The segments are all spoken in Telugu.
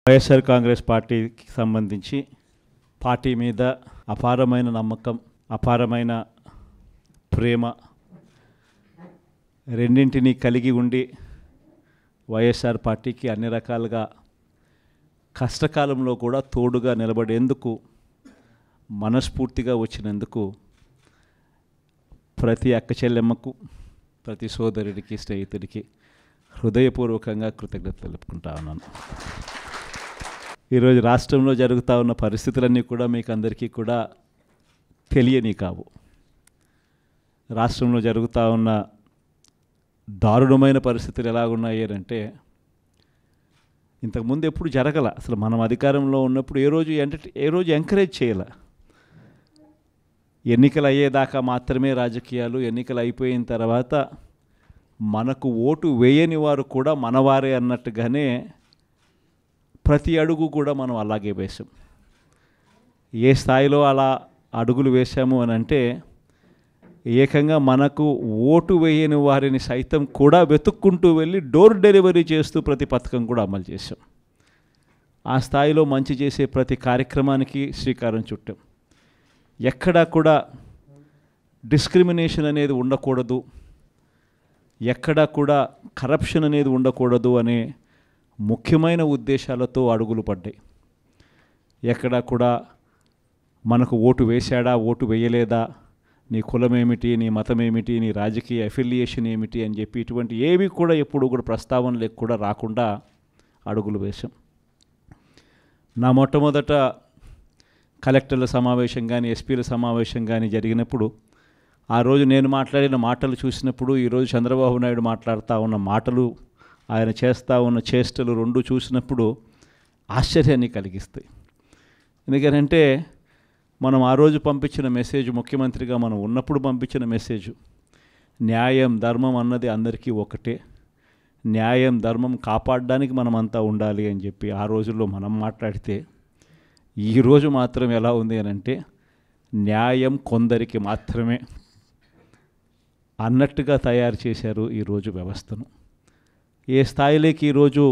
వైఎస్ఆర్ కాంగ్రెస్ పార్టీకి సంబంధించి పార్టీ మీద అపారమైన నమ్మకం, అపారమైన ప్రేమ రెండింటినీ కలిగి ఉండి వైఎస్ఆర్ పార్టీకి అన్ని రకాలుగా కష్టకాలంలో కూడా తోడుగా నిలబడేందుకు మనస్ఫూర్తిగా వచ్చినందుకు ప్రతి అక్క చెల్లెమ్మకు, ప్రతి సోదరుడికి, స్నేహితుడికి హృదయపూర్వకంగా కృతజ్ఞతలు తెలుపుకుంటా ఉన్నాను. ఈరోజు రాష్ట్రంలో జరుగుతూ ఉన్న పరిస్థితులన్నీ కూడా మీకు అందరికీ కూడా తెలియని కావు. రాష్ట్రంలో జరుగుతూ ఉన్న దారుణమైన పరిస్థితులు ఎలాగున్నాయి అంటే ఇంతకుముందు ఎప్పుడు జరగల. అసలు మనం అధికారంలో ఉన్నప్పుడు ఏ రోజు ఎంకరేజ్ చేయాల. ఎన్నికలు అయ్యేదాకా మాత్రమే రాజకీయాలు, ఎన్నికలు అయిపోయిన తర్వాత మనకు ఓటు వేయని వారు కూడా మనవారే అన్నట్టుగానే ప్రతి అడుగు కూడా మనం అలాగే వేసాం. ఏ స్థాయిలో అలా అడుగులు వేసాము అని అంటే ఏకంగా మనకు ఓటు వేయని వారిని సైతం కూడా వెతుక్కుంటూ వెళ్ళి డోర్ డెలివరీ చేస్తూ ప్రతి పథకం కూడా అమలు చేసాం. ఆ స్థాయిలో మంచి చేసే ప్రతి కార్యక్రమానికి శ్రీకారం చుట్టాం. ఎక్కడా కూడా డిస్క్రిమినేషన్ అనేది ఉండకూడదు, ఎక్కడా కూడా కరప్షన్ అనేది ఉండకూడదు అనే ముఖ్యమైన ఉద్దేశాలతో అడుగులు పడ్డాయి. ఎక్కడా కూడా మనకు ఓటు వేశాడా, ఓటు వేయలేదా, నీ కులం ఏమిటి, నీ మతం ఏమిటి, నీ రాజకీయ అఫిలియేషన్ ఏమిటి అని చెప్పి ఇటువంటి ఏవి కూడా ఎప్పుడు కూడా ప్రస్తావనలకు కూడా రాకుండా అడుగులు వేశాం. నా మొట్టమొదట కలెక్టర్ల సమావేశం కానీ, ఎస్పీల సమావేశం కానీ జరిగినప్పుడు ఆ రోజు నేను మాట్లాడిన మాటలు చూసినప్పుడు, ఈరోజు చంద్రబాబు నాయుడు మాట్లాడుతూ ఉన్న మాటలు, ఆయన చేస్తూ ఉన్న చేష్టలు రెండు చూసినప్పుడు ఆశ్చర్యాన్ని కలిగిస్తాయి. ఎందుకంటే మనం ఆ రోజు పంపించిన మెసేజ్, ముఖ్యమంత్రిగా మనం ఉన్నప్పుడు పంపించిన మెసేజ్, న్యాయం ధర్మం అన్నది అందరికీ ఒకటే, న్యాయం ధర్మం కాపాడడానికి మనమంతా ఉండాలి అని చెప్పి ఆ రోజుల్లో మనం మాట్లాడితే, ఈరోజు మాత్రం ఎలా ఉంది అని అంటే న్యాయం కొందరికి మాత్రమే అన్నట్టుగా తయారు చేశారు ఈరోజు వ్యవస్థను. ఏ స్థాయిలోకి ఈరోజు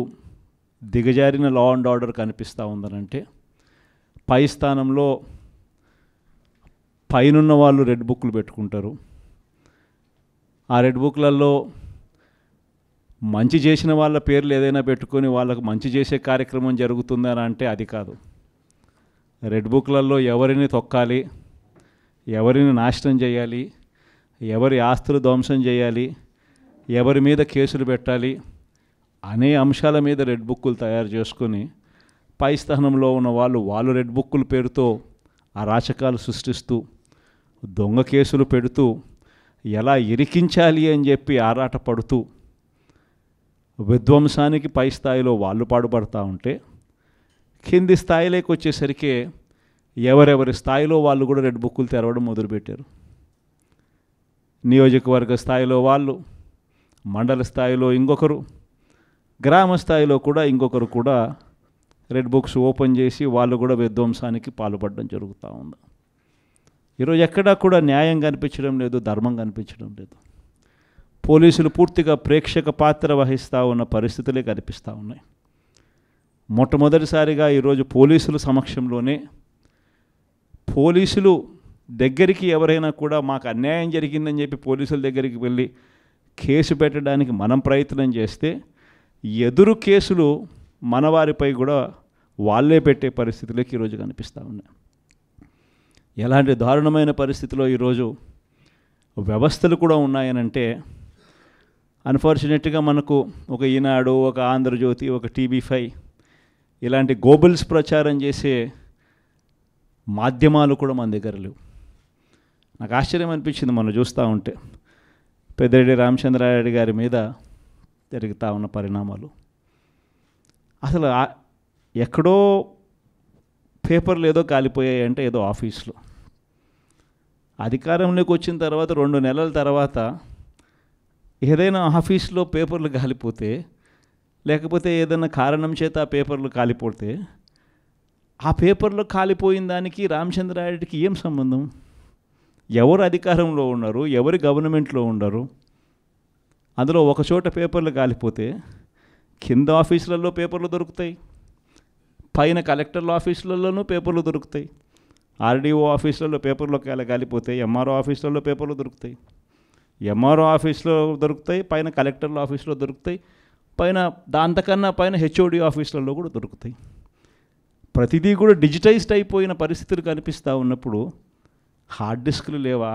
దిగజారిన లా అండ్ ఆర్డర్ కనిపిస్తూ ఉందనంటే పై స్థానంలో పైనున్న వాళ్ళు రెడ్ బుక్లు పెట్టుకుంటారు. ఆ రెడ్ బుక్లలో మంచి చేసిన వాళ్ళ పేర్లు ఏదైనా పెట్టుకొని వాళ్ళకు మంచి చేసే కార్యక్రమం జరుగుతుందని అంటే అది కాదు. రెడ్ బుక్లలో ఎవరిని తొక్కాలి, ఎవరిని నాశనం చేయాలి, ఎవరి ఆస్తులు ధ్వంసం చేయాలి, ఎవరి మీద కేసులు పెట్టాలి అనే అంశాల మీద రెడ్ బుక్కులు తయారు చేసుకొని పై స్థానంలో ఉన్న వాళ్ళు రెడ్ బుక్కుల పేరుతో అరాచకాలు సృష్టిస్తూ, దొంగ కేసులు పెడుతూ, ఎలా ఇరికించాలి అని చెప్పి ఆరాటపడుతూ విధ్వంసానికి పై స్థాయిలో వాళ్ళు పాటుపడుతూ ఉంటే, కింది స్థాయిలోకి వచ్చేసరికి ఎవరెవరి స్థాయిలో వాళ్ళు కూడా రెడ్ బుక్కులు తెరవడం మొదలుపెట్టారు. నియోజకవర్గ స్థాయిలో వాళ్ళు, మండల స్థాయిలో ఇంకొకరు, గ్రామ స్థాయిలో కూడా ఇంకొకరు కూడా రెడ్ బుక్స్ ఓపెన్ చేసి వాళ్ళు కూడా విధ్వంసానికి పాల్పడడం జరుగుతూ ఉంది. ఈరోజు ఎక్కడా కూడా న్యాయం కనిపించడం లేదు, ధర్మం కనిపించడం లేదు. పోలీసులు పూర్తిగా ప్రేక్షక పాత్ర వహిస్తూ ఉన్న పరిస్థితులే కనిపిస్తూ ఉన్నాయి. మొట్టమొదటిసారిగా ఈరోజు పోలీసుల సమక్షంలోనే, పోలీసులు దగ్గరికి ఎవరైనా కూడా మాకు అన్యాయం జరిగిందని చెప్పి పోలీసుల దగ్గరికి వెళ్ళి కేసు పెట్టడానికి మనం ప్రయత్నం చేస్తే ఎదురు కేసులు మనవారిపై కూడా వాళ్ళే పెట్టే పరిస్థితులకి ఈరోజు కనిపిస్తూ ఉన్నాయి. ఎలాంటి దారుణమైన పరిస్థితిలో ఈరోజు వ్యవస్థలు కూడా ఉన్నాయనంటే, అన్ఫార్చునేట్గా మనకు ఒక ఈనాడు, ఒక ఆంధ్రజ్యోతి, ఒక TV5 ఇలాంటి గోబల్స్ ప్రచారం చేసే మాధ్యమాలు కూడా మన దగ్గర లేవు. నాకు ఆశ్చర్యం అనిపించింది మనం చూస్తూ ఉంటే పెద్దిరెడ్డి రామచంద్రారెడ్డి గారి మీద జరుగుతూ ఉన్న పరిణామాలు. అసలు ఎక్కడో పేపర్లు ఏదో కాలిపోయాయి అంటే ఏదో ఆఫీస్లో, అధికారంలోకి వచ్చిన తర్వాత 2 నెలల తర్వాత ఏదైనా ఆఫీస్లో పేపర్లు కాలిపోతే, లేకపోతే ఏదైనా కారణం చేత ఆ పేపర్లు కాలిపోతే, ఆ పేపర్లో కాలిపోయిన దానికి రామచంద్రారెడ్డికి ఏం సంబంధం? ఎవరు అధికారంలో ఉన్నారు, ఎవరు గవర్నమెంట్లో ఉన్నారు? అందులో ఒక చోట పేపర్లు కాలిపోతే కింద ఆఫీసులలో పేపర్లు దొరుకుతాయి, పైన కలెక్టర్ల ఆఫీసులలోనూ పేపర్లు దొరుకుతాయి, ఆర్డీఓ ఆఫీసులలో పేపర్లో కాలిపోతాయి, ఎంఆర్ఓ ఆఫీసులలో పేపర్లు దొరుకుతాయి, ఎంఆర్ఓ ఆఫీస్లో దొరుకుతాయి, పైన కలెక్టర్ల ఆఫీస్లో దొరుకుతాయి, పైన దాంతకన్నా పైన హెచ్ఓడి ఆఫీసులలో కూడా దొరుకుతాయి. ప్రతిదీ కూడా డిజిటైజ్డ్ అయిపోయిన పరిస్థితులు కనిపిస్తూ ఉన్నప్పుడు హార్డ్ డిస్క్లు లేవా,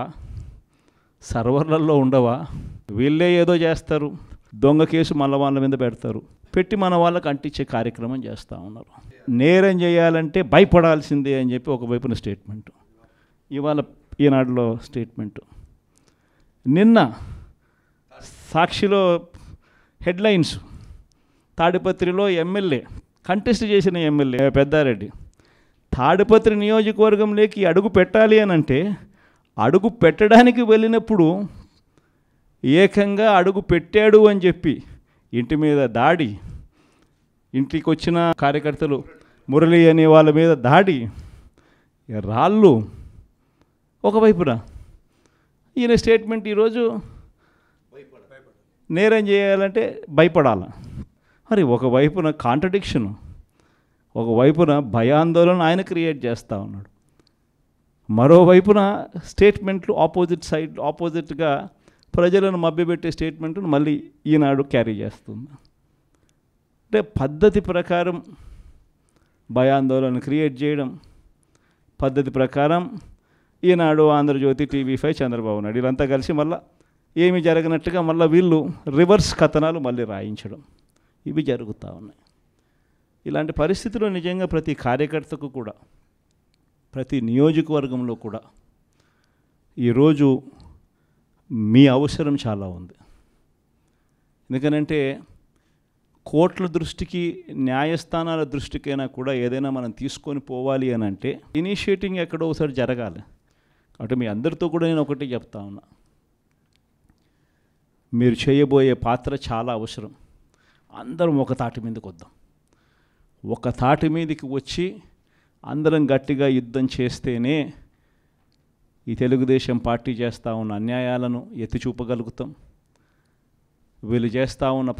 సర్వర్లలో ఉండవా? వీళ్ళే ఏదో చేస్తారు, దొంగ కేసు మళ్ళీ వాళ్ళ మీద పెడతారు, పెట్టి మన వాళ్ళకి అంటించే కార్యక్రమం చేస్తూ ఉన్నారు. నేరం చేయాలంటే భయపడాల్సిందే అని చెప్పి ఒకవైపున స్టేట్మెంటు, ఇవాళ ఈనాడులో స్టేట్మెంటు, నిన్న సాక్షిలో హెడ్లైన్స్, తాడిపత్రిలో ఎమ్మెల్యే కంటెస్ట్ చేసిన ఎమ్మెల్యే పెద్దారెడ్డి తాడిపత్రి నియోజకవర్గంలోకి అడుగు పెట్టాలి అని అంటే అడుగు పెట్టడానికి వెళ్ళినప్పుడు ఏకంగా అడుగు పెట్టాడు అని చెప్పి ఇంటి మీద దాడి, ఇంటికి వచ్చిన కార్యకర్తలు మురళి అనే వాళ్ళ మీద దాడి, రాళ్ళు. ఒకవైపున ఈయన స్టేట్మెంట్ ఈరోజు నేరం చేయాలంటే భయపడాలి. మరి ఒకవైపున కాంట్రడిక్షన్, ఒకవైపున భయాందోళన ఆయన క్రియేట్ చేస్తూ ఉన్నాడు, మరోవైపున స్టేట్మెంట్లు ఆపోజిట్గా ప్రజలను మభ్యపెట్టే స్టేట్మెంట్ను మళ్ళీ ఈనాడు క్యారీ చేస్తుంది. అంటే పద్ధతి ప్రకారం భయాందోళన క్రియేట్ చేయడం, పద్ధతి ప్రకారం ఈనాడు, ఆంధ్రజ్యోతి, టీవీ5, చంద్రబాబు నాయుడు వీళ్ళంతా కలిసి మళ్ళీ ఏమి జరగనట్టుగా మళ్ళీ వీళ్ళు రివర్స్ కథనాలు మళ్ళీ రాయించడం, ఇవి జరుగుతూ ఉన్నాయి. ఇలాంటి పరిస్థితుల్లో నిజంగా ప్రతి కార్యకర్తకు కూడా, ప్రతి నియోజకవర్గంలో కూడా ఈరోజు మీ అవసరం చాలా ఉంది. ఎందుకనంటే కోర్టుల దృష్టికి, న్యాయస్థానాల దృష్టికైనా కూడా ఏదైనా మనం తీసుకొని పోవాలి అని అంటే ఇనిషియేటింగ్ ఎక్కడో ఒకసారి జరగాలి. కాబట్టి మీ అందరితో కూడా నేను ఒకటి చెప్తా ఉన్నా, మీరు చేయబోయే పాత్ర చాలా అవసరం. అందరం ఒక తాటి మీదకి వద్దాం, ఒక తాటి మీదకి వచ్చి అందరం గట్టిగా యుద్ధం చేస్తేనే ఈ తెలుగుదేశం పార్టీ చేస్తూ ఉన్న అన్యాయాలను ఎత్తి చూపగలుగుతాం. వీళ్ళు చేస్తూ ఉన్న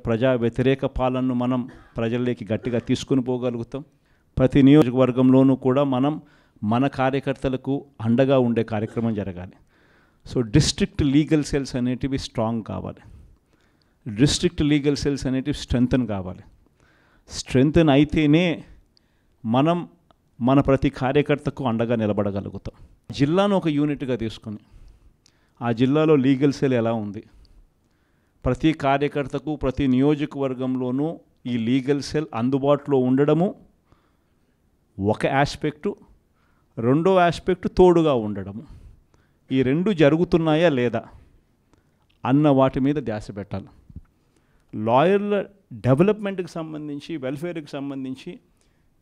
ప్రజా వ్యతిరేక పాలనను మనం ప్రజల్లోకి గట్టిగా తీసుకుని పోగలుగుతాం. ప్రతి నియోజకవర్గంలోనూ కూడా మనం మన కార్యకర్తలకు అండగా ఉండే కార్యక్రమం జరగాలి. సో డిస్ట్రిక్ట్ లీగల్ సెల్స్ అనేటివి స్ట్రాంగ్ కావాలి, డిస్ట్రిక్ట్ లీగల్ సెల్స్ అనేటివి స్ట్రెంగ్తన్ కావాలి. స్ట్రెంగ్తన్ అయితేనే మనం మన ప్రతి కార్యకర్తకు అండగా నిలబడగలుగుతాం. జిల్లాను ఒక యూనిట్గా తీసుకుని ఆ జిల్లాలో లీగల్ సెల్ ఎలా ఉంది, ప్రతి కార్యకర్తకు ప్రతి నియోజకవర్గంలోనూ ఈ లీగల్ సెల్ అందుబాటులో ఉండడము ఒక ఆస్పెక్టు, రెండో ఆస్పెక్టు తోడుగా ఉండడము. ఈ రెండు జరుగుతున్నాయా లేదా అన్న వాటి మీద ధ్యాస పెట్టాలి. లాయర్ల డెవలప్మెంట్కి సంబంధించి, వెల్ఫేర్కి సంబంధించి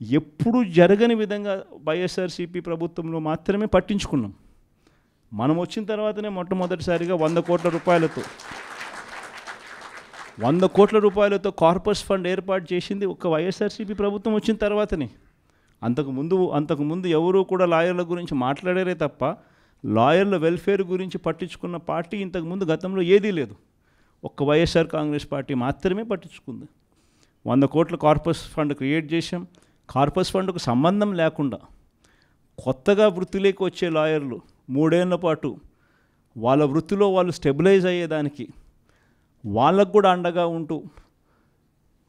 ఎప్పుడు జరగని విధంగా వైఎస్ఆర్సీపీ ప్రభుత్వంలో మాత్రమే పట్టించుకున్నాం. మనం వచ్చిన తర్వాతనే మొట్టమొదటిసారిగా 100 కోట్ల రూపాయలతో కార్పస్ ఫండ్ ఏర్పాటు చేసింది ఒక వైఎస్ఆర్సీపీ ప్రభుత్వం వచ్చిన తర్వాతనే. అంతకుముందు ఎవరూ కూడా లాయర్ల గురించి మాట్లాడారే తప్ప లాయర్ల వెల్ఫేర్ గురించి పట్టించుకున్న పార్టీ ఇంతకుముందు గతంలో ఏదీ లేదు. ఒక్క వైఎస్ఆర్ కాంగ్రెస్ పార్టీ మాత్రమే పట్టించుకుంది. 100 కోట్ల కార్పస్ ఫండ్ క్రియేట్ చేశాం. కార్పస్ ఫండ్కు సంబంధం లేకుండా కొత్తగా వృత్తిలోకి వచ్చే లాయర్లు 3 ఏళ్ల పాటు వాళ్ళ వృత్తిలో వాళ్ళు స్టెబిలైజ్ అయ్యేదానికి వాళ్ళకు కూడా అండగా ఉంటూ,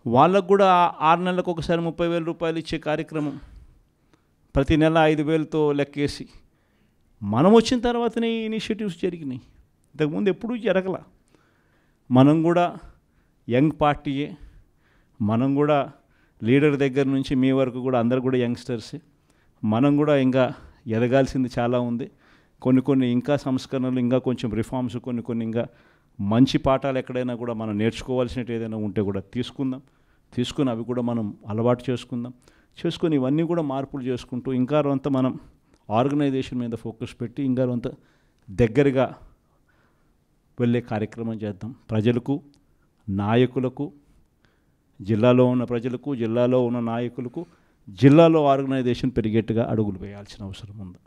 వాళ్ళకు కూడా 6 నెలలకు ఒకసారి 30,000 రూపాయలు ఇచ్చే కార్యక్రమం, ప్రతి నెల 5,000తో లెక్కేసి మనం వచ్చిన తర్వాతనే ఈ ఇనిషియేటివ్స్ జరిగినాయి. ఇంతకుముందు ఎప్పుడూ జరగల. మనం కూడా యంగ్ పార్టీయే, మనం కూడా లీడర్ దగ్గర నుంచి మీ వరకు కూడా అందరు కూడా యంగ్స్టర్సే. మనం కూడా ఇంకా ఎదగాల్సింది చాలా ఉంది. కొన్ని ఇంకా సంస్కరణలు, ఇంకా కొంచెం రిఫార్మ్స్, కొన్ని ఇంకా మంచి పాఠాలు ఎక్కడైనా కూడా మనం నేర్చుకోవాల్సినట్టు ఏదైనా ఉంటే కూడా తీసుకుని అవి కూడా మనం అలవాటు చేసుకొని ఇవన్నీ కూడా మార్పులు చేసుకుంటూ ఇంకా కొంత మనం ఆర్గనైజేషన్ మీద ఫోకస్ పెట్టి ఇంకా కొంత దగ్గరగా వెళ్ళే కార్యక్రమం చేద్దాం. ప్రజలకు, నాయకులకు, జిల్లాలో ఉన్న ప్రజలకు, జిల్లాలో ఉన్న నాయకులకు, జిల్లాలో ఆర్గనైజేషన్ పెరిగేట్టుగా అడుగులు వేయాల్సిన అవసరం ఉంది.